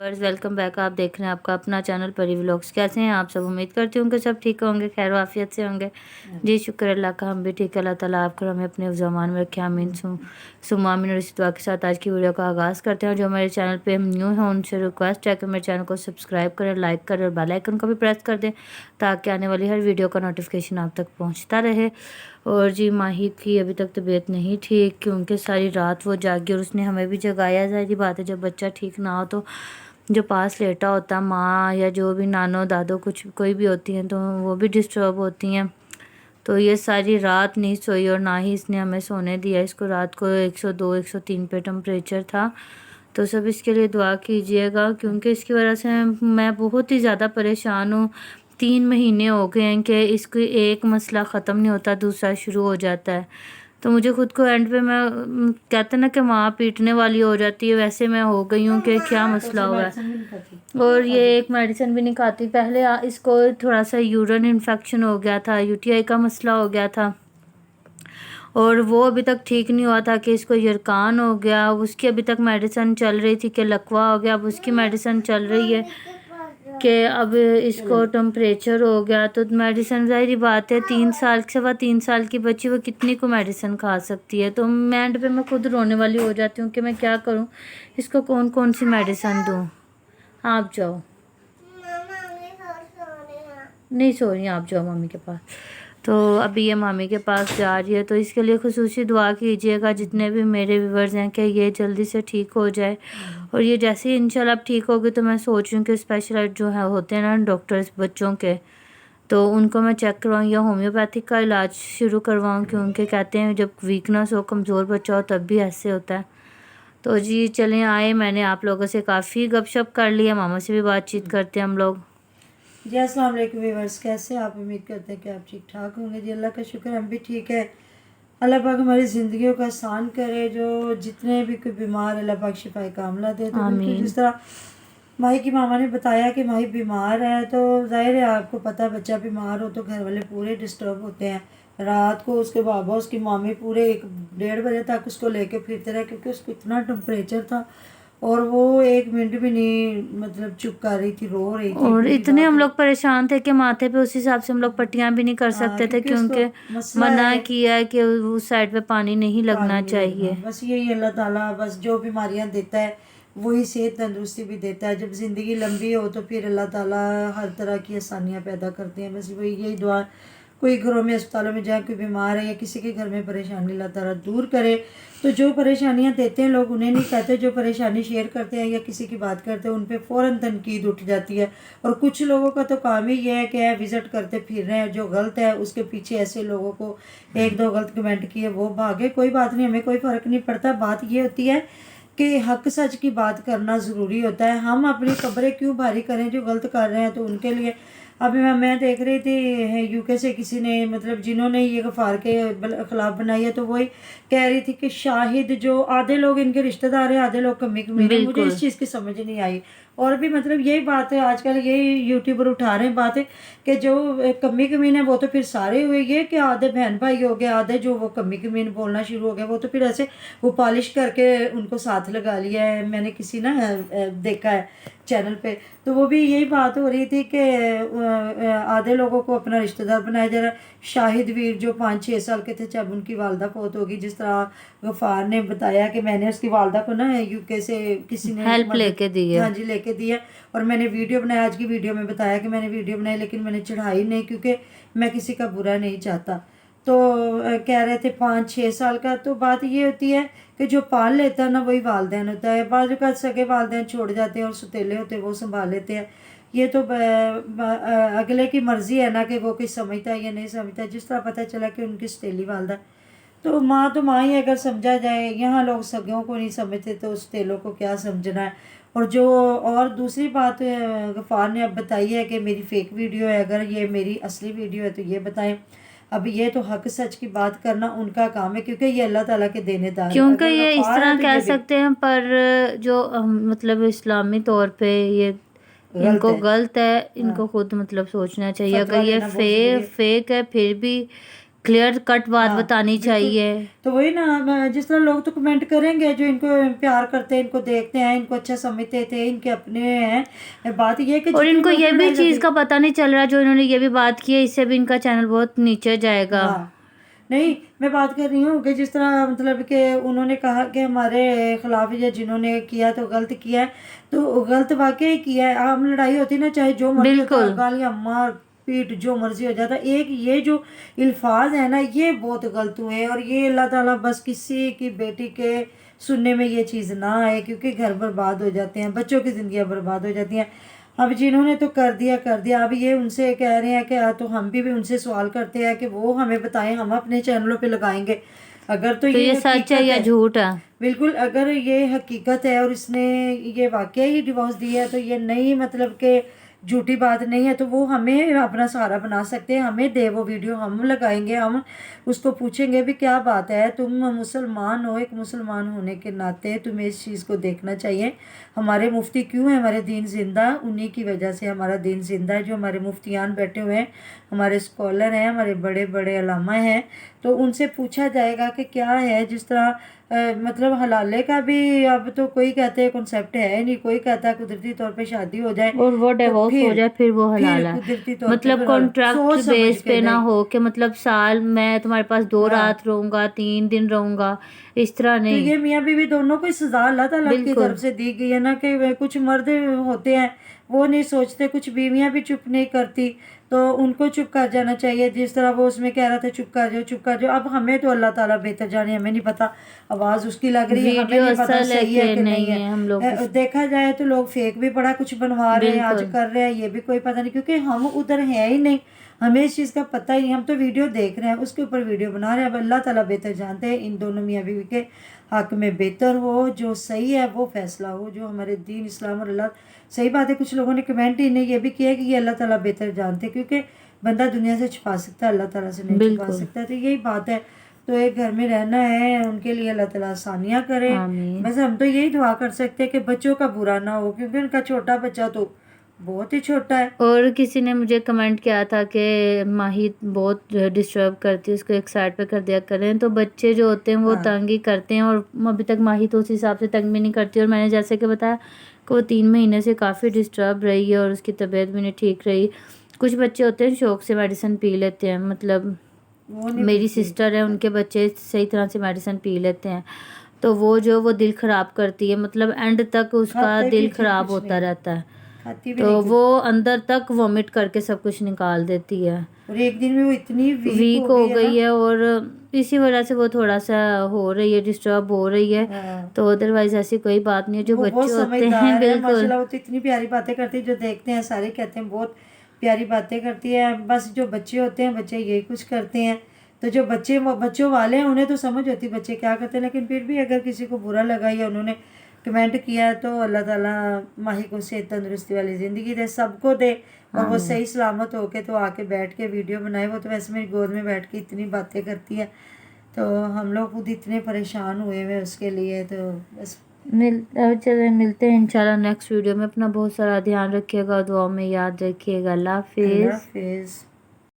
Welcome back. आप देख रहे हैं आपका अपना चैनल परी व्लॉग्स। कैसे हैं आप सब? उम्मीद करती हूँ कि सब ठीक होंगे, खैर आफियत से होंगे। जी शुक्र अल्लाह का, हम भी ठीक है। अल्लाह ताला आपको हमें अपने ज़मान में रखे। आमीन सुम्मा आमीन। और इस दुआ के साथ आज की वीडियो का आगाज़ करते हैं। जो हमारे चैनल पे हम न्यू हैं उनसे रिक्वेस्ट है कि मेरे चैनल को सब्सक्राइब करें, लाइक करें और बेल आइकन को भी प्रेस कर दें ताकि आने वाली हर वीडियो का नोटिफिकेशन आप तक पहुँचता रहे। और जी माही की अभी तक तबीयत नहीं ठीक, क्योंकि सारी रात वो जागी और उसने हमें भी जगाया। ज़ाहिर बात है जब बच्चा ठीक ना हो तो जो पास लेटा होता माँ या जो भी नानो दादो कुछ कोई भी होती हैं तो वो भी डिस्टर्ब होती हैं। तो ये सारी रात नहीं सोई और ना ही इसने हमें सोने दिया। इसको रात को 102 103 पे टेम्परेचर था। तो सब इसके लिए दुआ कीजिएगा, क्योंकि इसकी वजह से मैं बहुत ही ज़्यादा परेशान हूँ। 3 महीने हो गए हैं कि इसको एक मसला ख़त्म नहीं होता दूसरा शुरू हो जाता है। तो मुझे खुद को एंड पे मैं कहते ना कि माँ पीटने वाली हो जाती है, वैसे मैं हो गई हूँ कि क्या मसला हुआ है। और ये एक मेडिसिन भी नहीं खाती। पहले इसको थोड़ा सा यूरिन इन्फेक्शन हो गया था, यूटीआई का मसला हो गया था और वो अभी तक ठीक नहीं हुआ था कि इसको यरकान हो गया। उसकी अभी तक मेडिसिन चल रही थी कि लकवा हो गया, अब उसकी मेडिसिन चल रही है कि अब इसको टेम्परेचर हो गया। तो मेडिसिन ज़ाहिर बात है 3 साल की बच्ची वो कितनी को मेडिसिन खा सकती है। तो मैं एंड पे मैं खुद रोने वाली हो जाती हूँ कि मैं क्या करूँ, इसको कौन कौन सी मेडिसिन दूँ। आप जाओ, नहीं सो रही, आप जाओ मम्मी के पास। तो अभी ये मामी के पास जा रही है, तो इसके लिए खुसूसी दुआ कीजिएगा जितने भी मेरे व्यूवर्स हैं कि ये जल्दी से ठीक हो जाए। और ये जैसे ही इंशाल्लाह ठीक होगी तो मैं सोच रही हूँ कि स्पेशलाइस्ट जो है होते हैं ना डॉक्टर्स बच्चों के, तो उनको मैं चेक करवाऊँ या होम्योपैथिक का इलाज शुरू करवाऊँ, क्योंकि कहते हैं जब वीकनेस हो, कमज़ोर बच्चा हो तब भी ऐसे होता है। तो जी चलें आए, मैंने आप लोगों से काफ़ी गपशप कर लिया, मामा से भी बातचीत करते हैं हम लोग। जी अस्सलाम वालेकुम व्यूअर्स, कैसे आप? उम्मीद करते हैं कि आप ठीक ठाक होंगे। जी अल्लाह का शुक्र हम भी ठीक है। अल्लाह पाक हमारी ज़िंदगियों का आसान करे। जो जितने भी कोई बीमार अल्लाह पाक शिफाई कामला दे। तो बिल्कुल जिस तरह माही की मामा ने बताया कि माही बीमार है, तो जाहिर है आपको पता है बच्चा बीमार हो तो घर वाले पूरे डिस्टर्ब होते हैं। रात को उसके बाबा उसकी मामी पूरे 1-1:30 बजे तक उसको लेके फिरते रहे, क्योंकि उसको इतना टेम्परेचर था और वो 1 मिनट भी नहीं मतलब चुप कर रही थी, रो रही थी। और इतने हम लोग परेशान थे कि माथे पे उस हिसाब से हम लोग पट्टियां भी नहीं कर सकते थे, क्योंकि मना किया है कि उस साइड पे पानी नहीं लगना चाहिए। बस यही अल्लाह ताला बस जो बीमारियां देता है वही सेहत तंदुरुस्ती भी देता है। जब ज़िंदगी लंबी हो तो फिर अल्लाह ताला हर तरह की आसानियां पैदा करते हैं। बस वही यही दुआ, कोई घरों में अस्पतालों में जाए कोई बीमार है या किसी के घर में परेशानी अल्लाह ताला दूर करे। तो जो परेशानियां देते हैं लोग उन्हें नहीं कहते, जो परेशानी शेयर करते हैं या किसी की बात करते हैं उन पे फ़ौरन तनकीद उठ जाती है। और कुछ लोगों का तो काम ही ये है कि विज़िट करते फिर रहे हैं, जो गलत है उसके पीछे ऐसे लोगों को 1-2 गलत कमेंट किए वो भागे। कोई बात नहीं, हमें कोई फ़र्क नहीं पड़ता। बात ये होती है कि हक सच की बात करना ज़रूरी होता है। हम अपनी खबरें क्यों भारी करें? जो गलत कर रहे हैं तो उनके लिए। अभी मैं देख रही थी यूके से किसी ने मतलब जिन्होंने ये गफ़ार के खिलाफ बनाई है, तो वही कह रही थी कि शाहिद जो आधे लोग इनके रिश्तेदार हैं, आधे लोग कमी कमीने। मुझे इस चीज़ की समझ नहीं आई। और भी मतलब यही बात है, आजकल यही यूट्यूबर उठा रहे हैं बात है कि जो कमी कमीन है वो तो फिर सारे हुए, ये कि आधे बहन भाई हो गए, आधे जो वो कमी कमीन बोलना शुरू हो गया वो तो फिर ऐसे वो पॉलिश करके उनको साथ लगा लिया है। मैंने किसी ना देखा है चैनल पे, तो वो भी यही बात हो रही थी कि आधे लोगों को अपना रिश्तेदार बनाया जा रहा है। शाहिद वीर जो 5-6 साल के थे जब उनकी वालदा फौत होगी, जिस तरह गफ़ार ने बताया कि मैंने उसकी वालदा को ना यूके से किसी ने हेल्प लेके दी है। हाँ जी लेके दी है। और मैंने वीडियो बनाया, आज की वीडियो में बताया कि मैंने वीडियो बनाई लेकिन मैंने चढ़ाई नहीं, क्योंकि मैं किसी का बुरा नहीं चाहता। तो कह रहे थे 5-6 साल का। तो बात ये होती है कि जो पाल लेता है ना वही वालदैन होता है। बाजू का सगे वालदैन छोड़ जाते हैं और सुतेले होते हैं वो संभाल लेते हैं। ये तो अगले की मर्जी है ना कि वो कुछ समझता है या नहीं समझता। जिस तरह पता चला कि उनकी सतीली वालदा, तो माँ ही अगर समझा जाए। यहाँ लोग सगों को नहीं समझते तो सतेलों को क्या समझना है। और दूसरी बात गफ़ार ने अब बताई है कि मेरी फेक वीडियो है, अगर ये मेरी असली वीडियो है तो ये बताएं। अब ये तो हक सच की बात करना उनका काम है, क्योंकि ये अल्लाह ताला के देनेदार, क्योंकि ये इस तरह कह सकते हैं, पर जो मतलब इस्लामी तौर पे ये इनको गलत है, इनको खुद मतलब सोचना चाहिए। अगर ये फेक है फिर भी क्लियर कट बात हाँ, बतानी बिल्कुल। चाहिए। तो वही ना, जिस तरह लोग तो कमेंट करेंगे जो इनको प्यार करते हैं, इनको देखते हैं, इनको अच्छा समझते थे, इनके अपने हैं। बात ये है कि और जितनी इनको मर्जी ये भी लड़ाई चीज़ लगे। का पता नहीं चल रहा, जो इन्होंने ये भी बात की है, इससे भी इनका चैनल बहुत नीचे जाएगा। हाँ, नहीं, मैं बात कर रही हूँ कि जिस तरह मतलब कि उन्होंने कहा कि हमारे खिलाफ या जिन्होंने किया तो गलत किया है, तो गलत वाकई किया है। हम लड़ाई होती ना, चाहे जो मर्जी होता है, बिल्कुल। गालियाँ मार पीट जो मर्जी हो जाता, एक ये जो अल्फाज है ना, ये बहुत गलत हुए हैं। और ये अल्लाह ताला बस किसी की बेटी के सुनने में ये चीज़ ना आए, क्योंकि घर बर्बाद हो जाते हैं, बच्चों की ज़िंदगियाँ बर्बाद हो जाती हैं। अब जिन्होंने तो कर दिया, अब ये उनसे कह रहे हैं कि तो हम भी उनसे सवाल करते हैं कि वो हमें बताएं, हम अपने चैनलों पे लगाएंगे। अगर तो तो ये ये सच है हकीकत या है, झूठ है? बिल्कुल, अगर ये हकीकत है और इसने ये वाकया ही डिवोर्स दिया है, तो ये नहीं मतलब कि झूठी बात नहीं है, तो वो हमें अपना सहारा बना सकते हैं। हमें दे वो वीडियो, हम लगाएंगे, हम उसको पूछेंगे भी क्या बात है, तुम मुसलमान हो, एक मुसलमान होने के नाते तुम्हें इस चीज़ को देखना चाहिए। हमारे मुफ्ती क्यों है, हमारे दीन जिंदा, उन्हीं की वजह से हमारा दीन जिंदा है। जो हमारे मुफ्तियान बैठे हुए हैं, हमारे स्कॉलर हैं, हमारे बड़े बड़े अलामा हैं, तो उनसे पूछा जाएगा कि क्या है। जिस तरह मतलब हलाले का भी अब तो कोई कहते हैं कॉन्सेप्ट है ही नहीं, कोई कहता है कुदरती तौर पे शादी हो जाए और वो तो डिवोर्स हो जाए फिर वो हलाल है। कुदरती तौर पे मतलब फिर कॉन्ट्रैक्ट सोच समझ बेस के पे ना नहीं। हो कि मतलब साल मैं तुम्हारे पास 2 हाँ, रात रहूंगा, 3 दिन रहूंगा, इस तरह तो नहीं। ये मियाँ बीवी दोनों को सजा अल्लाह ताला की बिल्कुल। तरफ से दी गई है ना, कि वे कुछ मर्द होते हैं वो नहीं सोचते, कुछ बीवियां भी चुप नहीं करती, तो उनको चुप कर जाना चाहिए। जिस तरह वो उसमें कह रहा था चुप कर जाओ, चुप कर जाओ। अब हमें तो अल्लाह ताला बेहतर जाने, हमें नहीं पता, आवाज़ उसकी लग रही है, हमें वीडियो नहीं पता असल है सही है कि कि नहीं नहीं है। है, हम लोग देखा जाए तो लोग फेक भी बड़ा कुछ बनवा रहे हैं, आज बिल्कुल। कर रहे हैं, ये भी कोई पता नहीं, क्योंकि हम उधर हैं ही नहीं, हमें इस चीज़ का पता ही नहीं। हम तो वीडियो देख रहे हैं, उसके ऊपर वीडियो बना रहे हैं। अब अल्लाह ताला बेहतर जानते हैं, इन दोनों मियाँ बीवी के हक में बेहतर हो, जो सही है वो फैसला हो, जो हमारे दीन इस्लाम और अल्लाह। सही बात है, कुछ लोगों ने कमेंट ही नहीं ये भी किया कि ये अल्लाह ताला बेहतर जानते हैं, क्योंकि बंदा दुनिया से छुपा सकता है, अल्लाह ताला से नहीं छुपा बिल्कुल। सकता। तो यही बात है। तो एक घर में रहना है, उनके लिए अल्लाह ताला आसानियाँ करे। आमीन। बस हम तो यही दुआ कर सकते हैं कि बच्चों का बुरा ना हो, क्योंकि उनका छोटा बच्चा तो बहुत ही छोटा है। और किसी ने मुझे कमेंट किया था कि माही बहुत डिस्टर्ब करती है, उसको एक साइड पे कर दिया करें। तो बच्चे जो होते हैं वो हाँ, तंग ही करते हैं, और अभी तक माही तो उस हिसाब से तंग भी नहीं करती। और मैंने जैसे कि बताया कि वो 3 महीने से काफ़ी डिस्टर्ब रही है और उसकी तबीयत भी नहीं ठीक रही। कुछ बच्चे होते हैं शौक से मेडिसिन पी लेते हैं, मतलब वो नहीं मेरी पीती। सिस्टर है, उनके बच्चे सही तरह से मेडिसिन पी लेते हैं, तो वो दिल ख़राब करती है, मतलब एंड तक उसका खाते दिल पीती ख़राब कुछ होता नहीं, रहता है। खाती भी तो नहीं वो कुछ। अंदर तक वॉमिट करके सब कुछ निकाल देती है, और एक दिन में वो इतनी वीक वीक हो हो गई है गई ना। है, और इसी वजह से वो थोड़ा सा हो रही है, डिस्टर्ब हो रही है। हाँ, तो अदरवाइज ऐसी कोई बात नहीं है, जो वो बहुत बच्चे होते हैं समझदार है बिल्कुल। माशाल्लाह। वो तो इतनी प्यारी बातें करती है, जो देखते हैं सारे कहते हैं बहुत प्यारी बातें करती है। बस जो बच्चे होते हैं, बच्चे यही कुछ करते हैं। तो जो बच्चों वाले हैं उन्हें तो समझ होती है बच्चे क्या करते हैं, लेकिन फिर भी अगर किसी को बुरा लगा या उन्होंने कमेंट किया है, तो अल्लाह ताला माही को सेहत तंदुरुस्ती वाली ज़िंदगी दे, सबको दे, और वो आमीन। सही सलामत होके तो आके बैठ के वीडियो बनाए। वो तो वैसे मेरी गोद में बैठ के इतनी बातें करती है, तो हम लोग खुद इतने परेशान हुए हुए उसके लिए। तो बस चले मिलते हैं इंशाल्लाह नेक्स्ट वीडियो में। अपना बहुत सारा ध्यान रखिएगा, दुआ में याद रखिएगा। अल्लाह अल्लाह हाफिज़। हाफिज़।